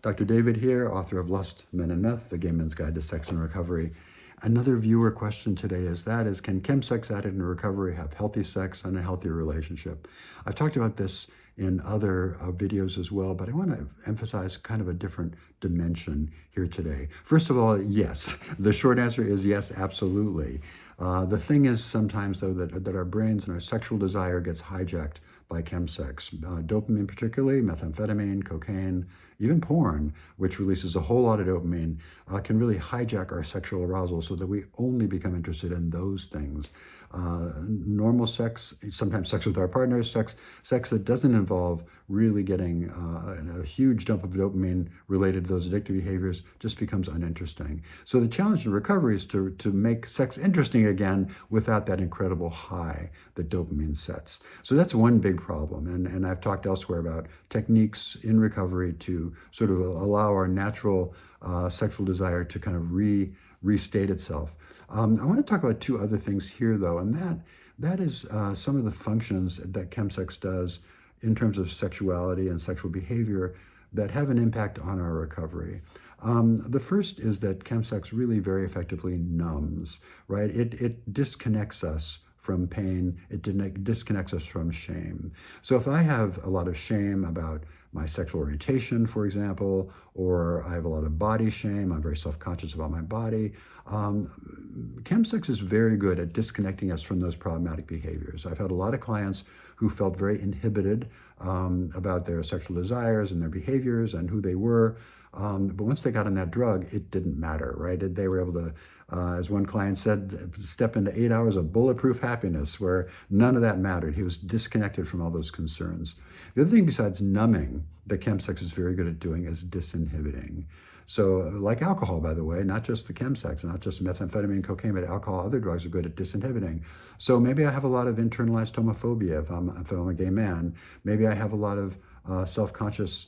Dr. David here, author of Lust, Men, and Meth, The Gay Men's Guide to Sex and Recovery. Another viewer question today is, can chemsex addict in recovery have healthy sex and a healthier relationship? I've talked about this in other videos as well, but I want to emphasize kind of a different dimension here today. First of all, yes. The short answer is yes, absolutely. The thing is sometimes, though, that our brains and our sexual desire gets hijacked by chemsex. Dopamine particularly, methamphetamine, cocaine, even porn, which releases a whole lot of dopamine, can really hijack our sexual arousal so that we only become interested in those things. Normal sex, sometimes sex with our partners, sex that doesn't involve really getting a huge dump of dopamine related to those addictive behaviors, just becomes uninteresting. So the challenge in recovery is to make sex interesting again without that incredible high that dopamine sets. So that's one big problem. And I've talked elsewhere about techniques in recovery to sort of allow our natural sexual desire to kind of restate itself. I want to talk about two other things here, though, and that is some of the functions that chemsex does in terms of sexuality and sexual behavior that have an impact on our recovery. The first is that chemsex really very effectively numbs, right? It disconnects us from pain, it disconnects us from shame. So if I have a lot of shame about my sexual orientation, for example, or I have a lot of body shame, I'm very self-conscious about my body, chemsex is very good at disconnecting us from those problematic behaviors. I've had a lot of clients who felt very inhibited about their sexual desires and their behaviors and who they were. But once they got on that drug, it didn't matter, right? They were able to, as one client said, step into 8 hours of bulletproof happiness where none of that mattered. He was disconnected from all those concerns. The other thing besides numbing that chemsex is very good at doing is disinhibiting. So like alcohol, by the way, not just the chemsex, not just methamphetamine, cocaine, but alcohol, other drugs are good at disinhibiting. So maybe I have a lot of internalized homophobia if I'm a gay man. Maybe I have a lot of self-conscious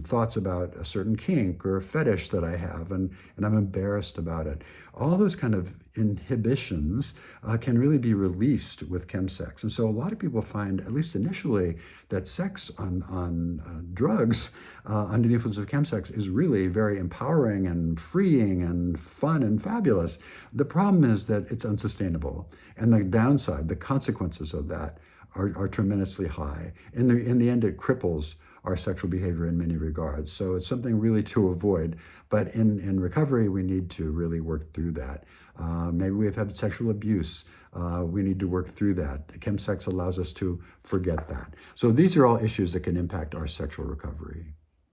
thoughts about a certain kink or a fetish that I have, and I'm embarrassed about it. All those kind of inhibitions can really be released with chemsex. And so a lot of people find, at least initially, that sex on drugs under the influence of chemsex is really very empowering and freeing and fun and fabulous. The problem is that it's unsustainable. And the downside, the consequences of that are tremendously high. In the end, it cripples our sexual behavior in many regards. So it's something really to avoid. But in recovery, we need to really work through that. Maybe we've had sexual abuse. We need to work through that. Chemsex allows us to forget that. So these are all issues that can impact our sexual recovery.